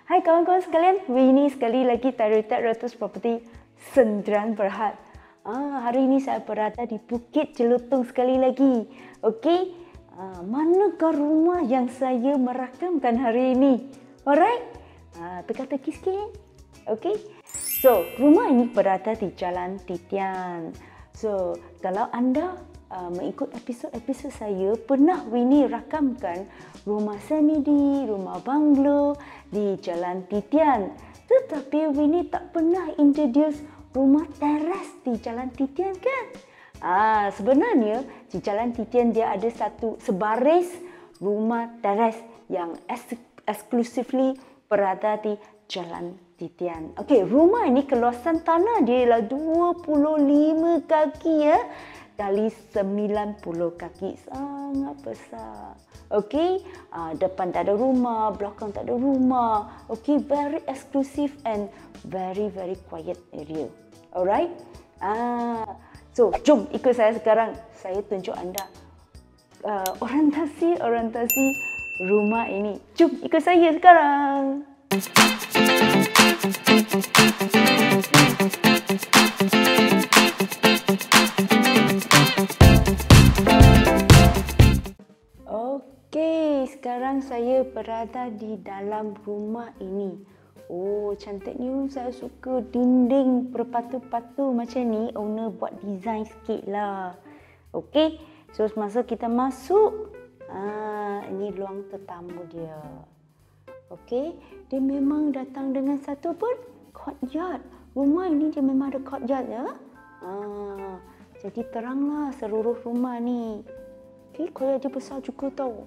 Hai kawan-kawan sekalian, Winnie sekali lagi Tarita Ratus Property Sendirian Berhad. Hari ini saya berada di Bukit Jelutong sekali lagi. Okey, manakah rumah yang saya merakamkan hari ini? Alright, teka-teki sikit. Okey, so rumah ini berada di Jalan Titian. So, kalau anda mengikut episod-episod saya, pernah Winnie rakamkan rumah semedi, rumah banglo di Jalan Titian. Tetapi Winnie tak pernah introduce rumah teras di Jalan Titian kan? Sebenarnya di Jalan Titian dia ada sebaris rumah teras yang exclusively berada di Jalan Titian. Okey, rumah ini keluasan tanah dia ialah 25 kaki ya. Kali 90 kaki, sangat besar. Okey, depan tak ada rumah, belakang tak ada rumah. Okey, very exclusive and very quiet area. Alright. So jom ikut saya sekarang. Saya tunjuk anda orientasi rumah ini. Jom ikut saya sekarang. Okey, sekarang saya berada di dalam rumah ini. Oh, cantiknya. Saya suka dinding berpatu-patu macam ni. Owner buat design sikit lah. Okey, so masa kita masuk, ini ruang tetamu dia. Okey, dia memang datang dengan satu pun courtyard. Rumah ini dia memang ada courtyard ya. Jadi teranglah seluruh rumah ni. Okey, courtyard dia besar juga tau.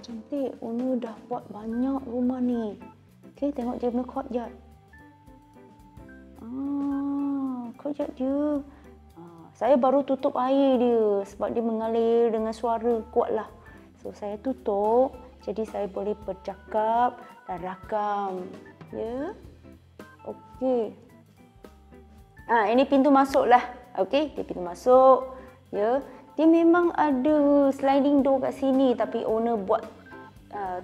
Cantik. Owner dah buat banyak rumah ni. Okey, tengok dia punya courtyard. Courtyard dia. Saya baru tutup air dia sebab dia mengalir dengan suara kuat lah. So, saya tutup. Jadi, saya boleh bercakap dan rakam. Ya. Okey. Ini pintu masuk lah. Okey, dia pintu masuk. Ya. Dia memang ada sliding door kat sini tapi owner buat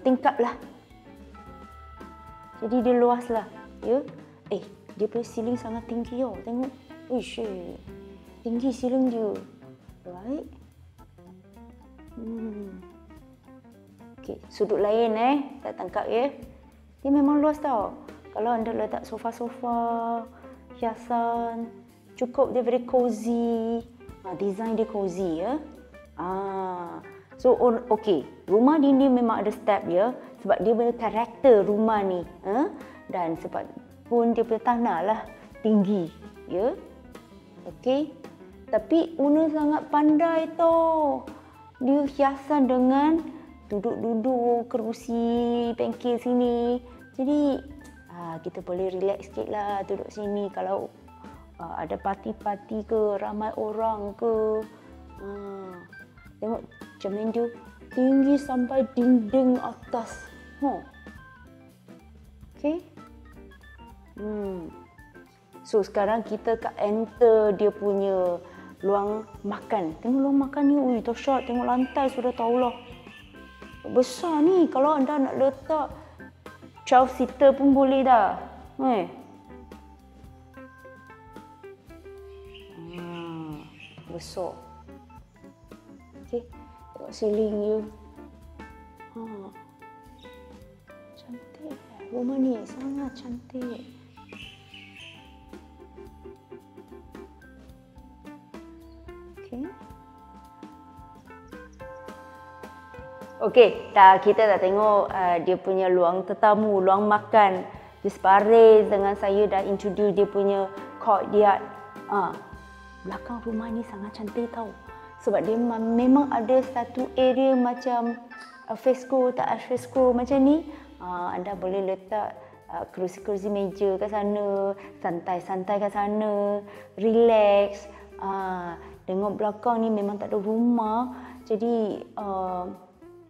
tingkap lah. Jadi dia luas lah. Ya. Dia punya ceiling sangat tinggi tau. Tengok. Uish. Tinggi ceiling dia. Right. Okey, sudut lain tak tangkap ya. Dia memang luas tau. Kalau anda letak sofa-sofa, hiasan, cukup dia very cozy. Design dia cozy ya. So okey, rumah ni memang ada step ya sebab dia punya karakter rumah ni. Dan sebab pun dia punya tanah lah tinggi ya. Okey. Tapi owner sangat pandai tau. Dia hiasan dengan duduk-duduk kerusi bengkel sini. Jadi kita boleh relax sikit lah duduk sini kalau ada parti-parti ke, ramai orang ke. Tengok cermin dia tinggi sampai dinding atas. Okey. So sekarang kita enter dia punya ruang makan. Tengok ruang makan ni, dahsyat. Tengok lantai sudah tahulah. Besar ni. Kalau anda nak letak 12 seater pun boleh dah. Besar. Okey, tengok ceiling dia. Cantik. Rumah ni sangat cantik. Okey, kita dah tengok dia punya ruang tetamu, ruang makan. Dia separis dengan saya dah introduce dia punya courtyard. Belakang rumah ni sangat cantik tau. Sebab dia memang ada satu area macam fresco, tak fresco macam ni. Anda boleh letak kerusi-kerusi meja kat sana, santai-santai kat sana, relax. Tengok belakang ni memang tak ada rumah. Jadi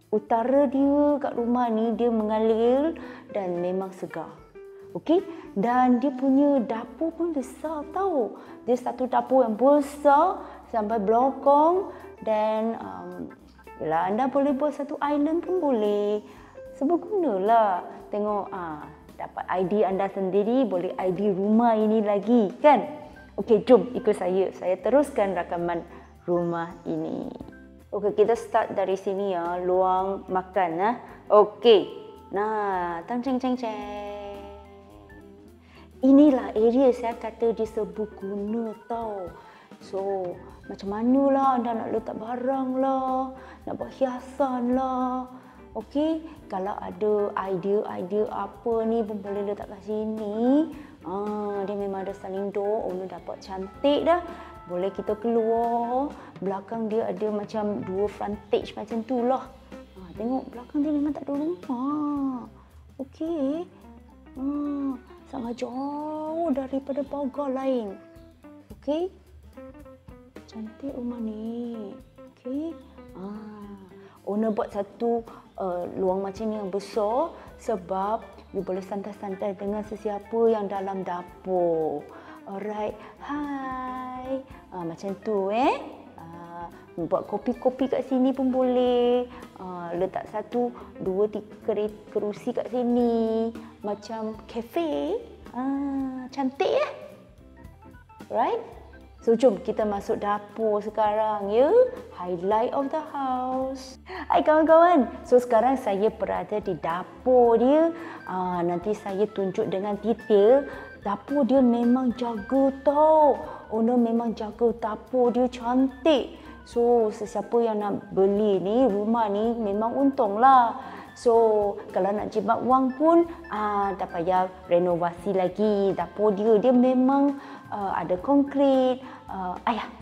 utara dia kat rumah ni dia mengalir dan memang segar. Okey, dan dia punya dapur pun besar tau. Dia satu dapur yang besar sampai belakang dan anda boleh buat satu island pun boleh. Sebergunalah. Tengok dapat idea anda sendiri, boleh idea rumah ini lagi kan. Okey, jom ikut saya. Saya teruskan rakaman rumah ini. Okey, kita start dari sini ya, luang makan . Okey. Nah, tang ceng ceng ceng. Inilah area saya kata dia seberguna tau. So, macam manalah anda nak letak barang lah, nak buat hiasan lah. Okey, kalau ada idea-idea apa ni pun boleh letak kat sini. Dia memang ada sliding door, dapat cantik dah. Boleh kita keluar. Belakang dia ada macam dua frontage macam tu lah. Tengok belakang dia memang tak ada rumah. Okey. Sangat jauh daripada pagar lain. Okey. Cantik rumah ni. Okey. Owner buat satu luang macam ni yang besar sebab you boleh santai-santai dengan sesiapa yang dalam dapur. Alright. Hai. Macam tu buat kopi-kopi kat sini pun boleh. Letak 1, 2, 3 kerusi kat sini. Macam kafe. Cantik ya? Right? So, jom kita masuk dapur sekarang ya. Highlight of the house. Hai kawan-kawan. So, sekarang saya berada di dapur dia. Nanti saya tunjuk dengan detail. Dapur dia memang jaga tau. Owner memang jaga dapur dia cantik. So, sesiapa yang nak beli ni, rumah ni memang untung lah. So, kalau nak jimat wang pun tak payah renovasi lagi. Dapur dia memang ada konkrit.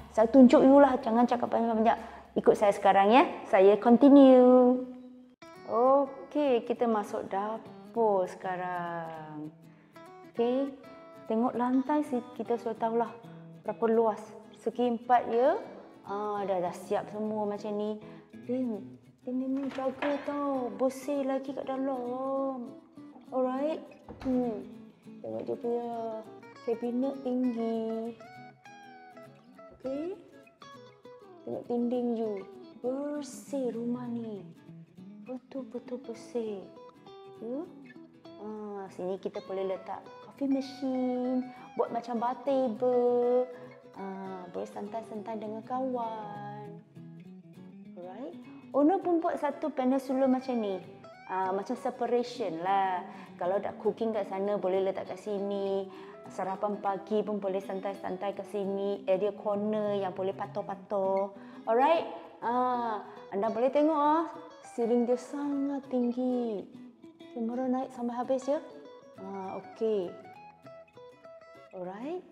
Saya tunjuk you lah. Jangan cakap banyak-banyak. Ikut saya sekarang ya. Saya continue. Okey, kita masuk dapur sekarang. Okey, tengok lantai kita sudah tahulah berapa luas. Segi 4 ya. Dah siap semua macam ni. Dia memang jaga tau. Bersih lagi kat dalam. Alright. Tengok dia punya kabinet tinggi. Okey. Tengok dinding you. Bersih rumah ni. Betul-betul bersih. Sini kita boleh letak coffee machine. Buat macam bar table. Boleh santai-santai dengan kawan. Alright. Owner pun buat satu peninsula macam ni. Macam separation lah. Kalau dah cooking kat sana boleh letak kat sini. Sarapan pagi pun boleh santai-santai kat sini. Area corner yang boleh patok-patok. Alright. Anda boleh tengok ceiling dia sangat tinggi. Kamera naik sampai habis ya. Okey. Alright.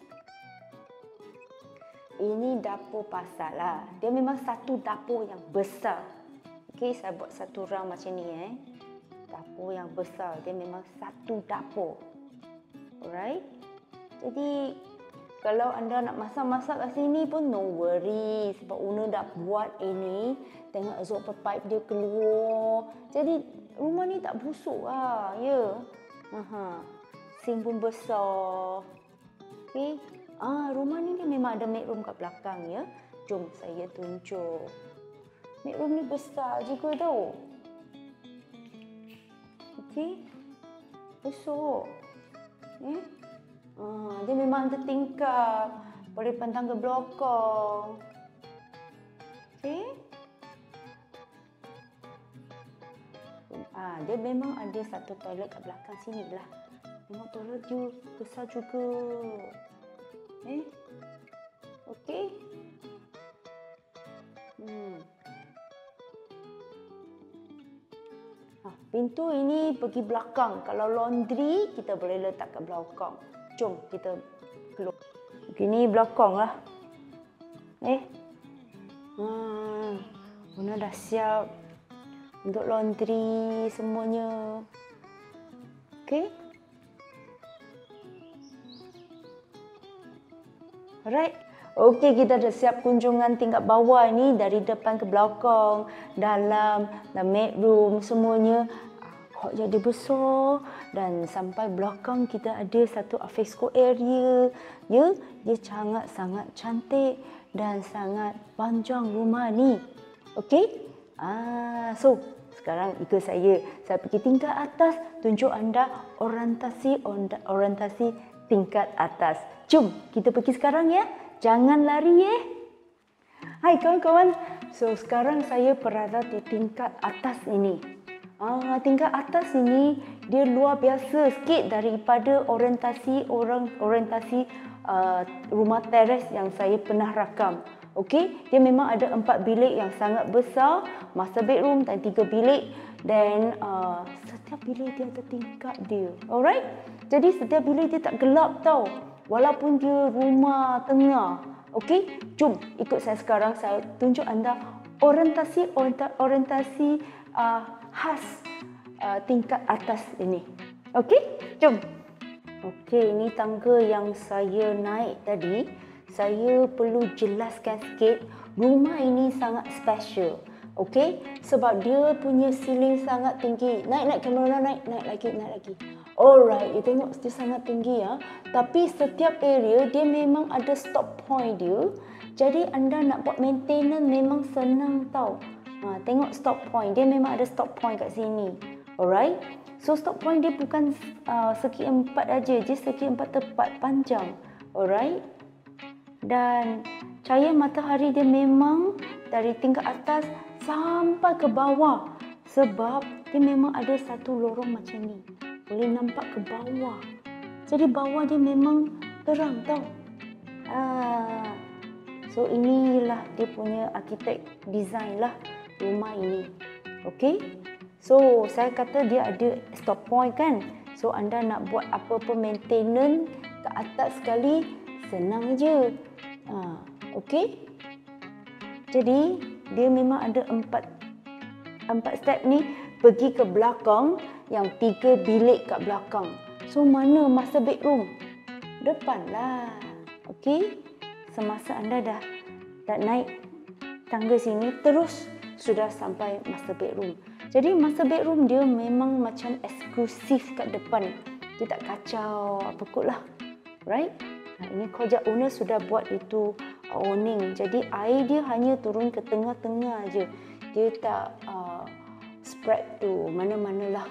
Ini dapur pasal lah. Dia memang satu dapur yang besar. Okey, saya buat satu round macam ni Dapur yang besar. Dia memang satu dapur. Alright. Jadi, kalau anda nak masak-masak kat sini pun no worry. Sebab owner dah buat ini. Tengok exhaust pipe dia keluar. Jadi, rumah ni tak busuk lah. Ya. Sink pun besar. Okey. Rumah ni dia memang ada make room kat belakang ya. Jom saya tunjuk. Make room ni besar juga tau. Okey. Besar. Dia memang ada tingkap. Boleh pandang ke belakang. Okey. Dia memang ada satu toilet kat belakang sini lah. Tengok toilet dia besar juga. Okey. Pintu ini pergi belakang. Kalau laundry, kita boleh letak kat belakang. Jom kita keluar. Begini belakang lah. Owner dah siap untuk laundry semuanya. Okey. Alright. Okey, kita dah siap kunjungan tingkat bawah ni dari depan ke belakang, dalam dan bedroom semuanya. Kok jadi besar dan sampai belakang kita ada satu alfresco area. Ya, dia sangat cantik dan sangat panjang rumah ni. Okey? So sekarang ikut saya. Saya pergi tingkat atas, tunjuk anda orientasi tingkat atas. Jom, kita pergi sekarang ya. Jangan lari ya. Hai kawan-kawan. So, sekarang saya berada di tingkat atas ini. Tingkat atas ini, dia luar biasa sikit daripada orientasi rumah teres yang saya pernah rakam. Okey, dia memang ada 4 bilik yang sangat besar, master bedroom dan 3 bilik, dan setiap bilik dia ada tingkat dia. Alright? Jadi setiap bilik dia tak gelap tau, walaupun dia rumah tengah. Okey, jom ikut saya sekarang, saya tunjuk anda orientasi khas tingkat atas ini. Okey, jom. Okey, ini tangga yang saya naik tadi. Saya perlu jelaskan sikit, rumah ini sangat special. Okey, sebab dia punya ceiling sangat tinggi. Naik kamera, naik lagi. Alright, you tengok dia sangat tinggi ya. Tapi setiap area dia memang ada stop point dia. Jadi anda nak buat maintenance memang senang tau. Tengok stop point, dia memang ada stop point kat sini. Alright. So stop point dia bukan segi 4 aja, dia segi 4 tepat panjang. Alright. Dan cahaya matahari dia memang dari tingkat atas sampai ke bawah, sebab dia memang ada satu lorong macam ni, boleh nampak ke bawah. Jadi bawah dia memang terang tau. So inilah dia punya arkitek design lah rumah ini. Okey. So saya kata dia ada stop point kan. So anda nak buat apa-apa maintenance ke atas sekali, senang je. Okey. Jadi dia memang ada 4 step ni, pergi ke belakang, yang 3 bilik kat belakang. So mana master bedroom? Depan lah. Okey. Semasa anda dah naik tangga sini, terus sudah sampai master bedroom. Jadi master bedroom dia memang macam eksklusif kat depan. Dia tak kacau apa kot lah. Right? Ini Kojak owner sudah buat itu awning. Jadi air dia hanya turun ke tengah-tengah je. Dia tak spread to mana-mana lah.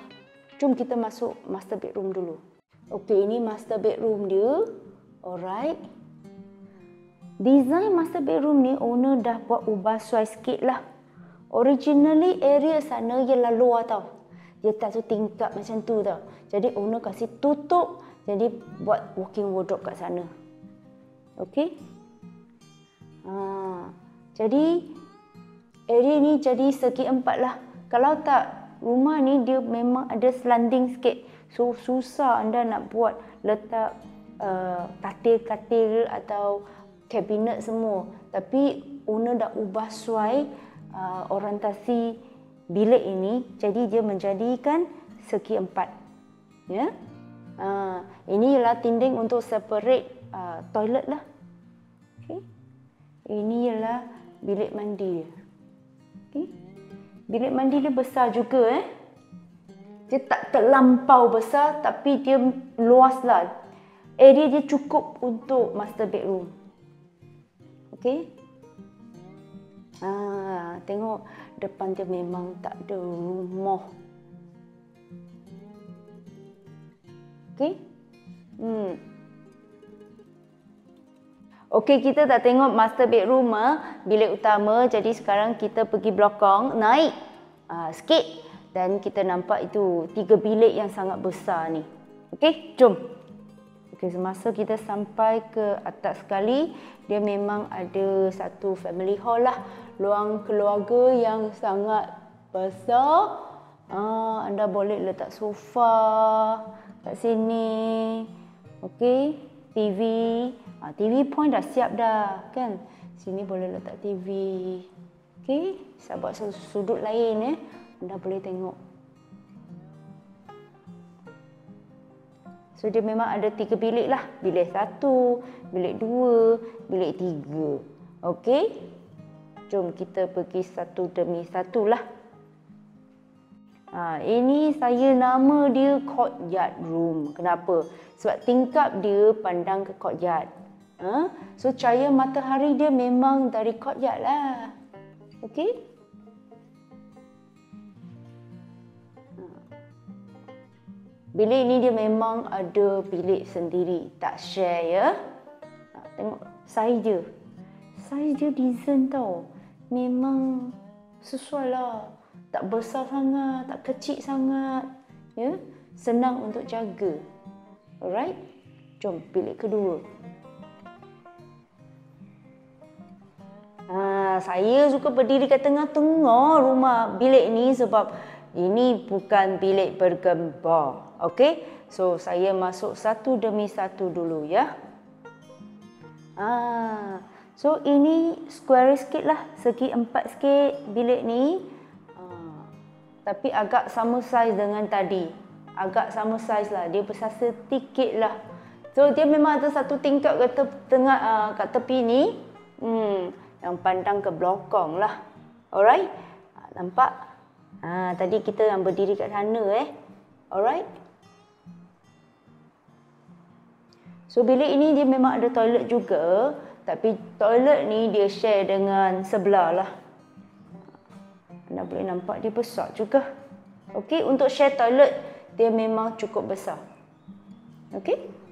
Jom kita masuk master bedroom dulu. Okey, ini master bedroom dia. Alright. Design master bedroom ni owner dah buat ubah suai sikit lah. Originally area sana ialah luar tau. Dia tak tingkat macam tu tau. Jadi owner kasih tutup, jadi buat walking wardrobe kat sana. Okey. Jadi area ni jadi segi 4 lah. Kalau tak, rumah ni dia memang ada slanting sikit. So susah anda nak buat letak katil-katil atau kabinet semua. Tapi owner dah ubah suai orientasi bilik ini, jadi dia menjadikan segi 4. Ya. Ini ialah tinding untuk separate toilet lah. Okay. Ini ialah bilik mandi dia. Okay. Bilik mandi dia besar juga. Dia tak terlampau besar, tapi dia luas lah. Area dia cukup untuk master bedroom. Okay. Tengok depan dia memang tak ada rumah. Okey. Okey, kita dah tengok master bedroom, bilik utama. Jadi sekarang kita pergi belakang, naik sikit dan kita nampak itu 3 bilik yang sangat besar ni. Okey, jom. Okey, semasa kita sampai ke atas sekali, dia memang ada satu family hall lah. Ruang keluarga yang sangat besar. Anda boleh letak sofa kat sini. Okey, TV. TV point dah siap dah kan. Sini boleh letak TV. Okey, saya buat sudut lain Anda boleh tengok. So dia memang ada 3 bilik lah. Bilik 1, bilik 2, bilik 3. Okey. Jom kita pergi satu demi satu lah. Ini saya nama dia courtyard room. Kenapa? Sebab tingkap dia pandang ke courtyard. So cahaya matahari dia memang dari courtyard lah. Okey. Bilik ni dia memang ada bilik sendiri, tak share ya. Tengok saiz dia. Saiz dia decent tau. Memang sesuai lah. Tak besar sangat, tak kecil sangat. Ya, senang untuk jaga. Alright. Jom bilik kedua. Saya suka berdiri kat tengah-tengah rumah bilik ni sebab ini bukan bilik bergembar. Okey? So saya masuk satu demi satu dulu ya. So ini square sikit lah, segi 4 sikit bilik ni. Tapi agak sama saiz dengan tadi. Agak sama saiz lah, dia besar sedikit lah. So dia memang ada satu tingkap kat tepi ni. Yang pandang ke belakang lah. Alright? Nampak? Tadi kita yang berdiri kat sana Alright? So bilik ini dia memang ada toilet juga. Tapi toilet ni dia share dengan sebelah lah. Anda boleh nampak dia besar juga. Okey, untuk share toilet dia memang cukup besar. Okey?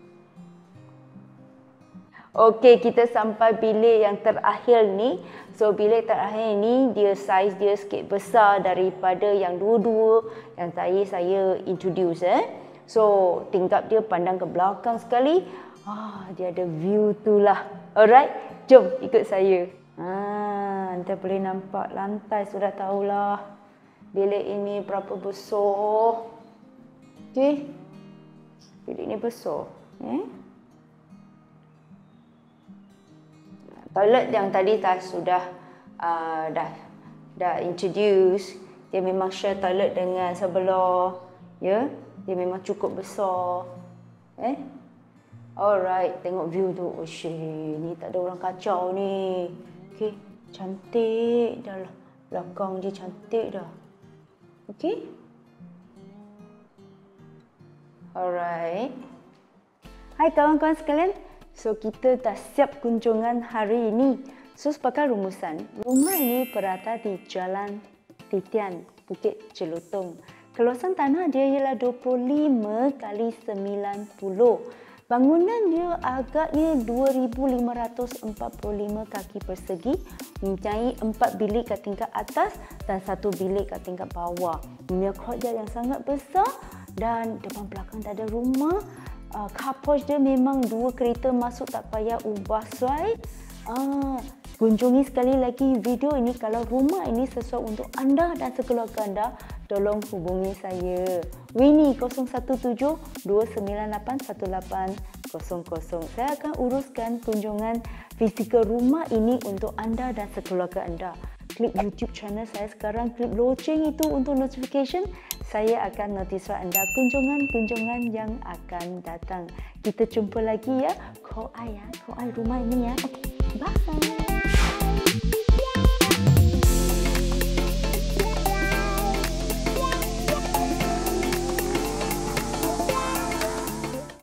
Okey, kita sampai bilik yang terakhir ni. So bilik terakhir ni dia saiz dia sikit besar daripada yang dua-dua yang saya introduce So tingkap dia pandang ke belakang sekali. Dia ada view tu lah. Alright, jom ikut saya. Anda boleh nampak lantai, sudah tahulah bilik ini berapa besar. Okey. Bilik ni besar. Toilet yang tadi sudah introduce. Dia memang share toilet dengan sebelah. Ya, dia memang cukup besar. Alright, tengok view tu. Oh shit, ni tak ada orang kacau ni. Okey, cantik dah lah. Belakang dia cantik dah. Okey. Alright. Hai kawan-kawan sekalian. So kita dah siap kunjungan hari ini. So sebagai rumusan, rumah ini berada di Jalan Titian, Bukit Jelutong. Kawasan tanah dia ialah 25 kali 90. Bangunan dia agaknya 2,545 kaki persegi, mempunyai 4 bilik kat tingkat atas dan 1 bilik kat tingkat bawah. Punya courtyard yang sangat besar dan depan belakang tak ada rumah. Car porch dia memang 2 kereta masuk, tak payah ubah saiz. Kunjungi sekali lagi video ini kalau rumah ini sesuai untuk anda dan sekeluarga anda. Tolong hubungi saya. Winnie 017-298-1800. Saya akan uruskan kunjungan fizikal rumah ini untuk anda dan sekeluarga anda. Klik YouTube channel saya sekarang, klik loceng itu untuk notification. Saya akan notify anda kunjungan-kunjungan yang akan datang. Kita jumpa lagi ya. Call I ya. Call I rumah ini ya. Okay. Bye.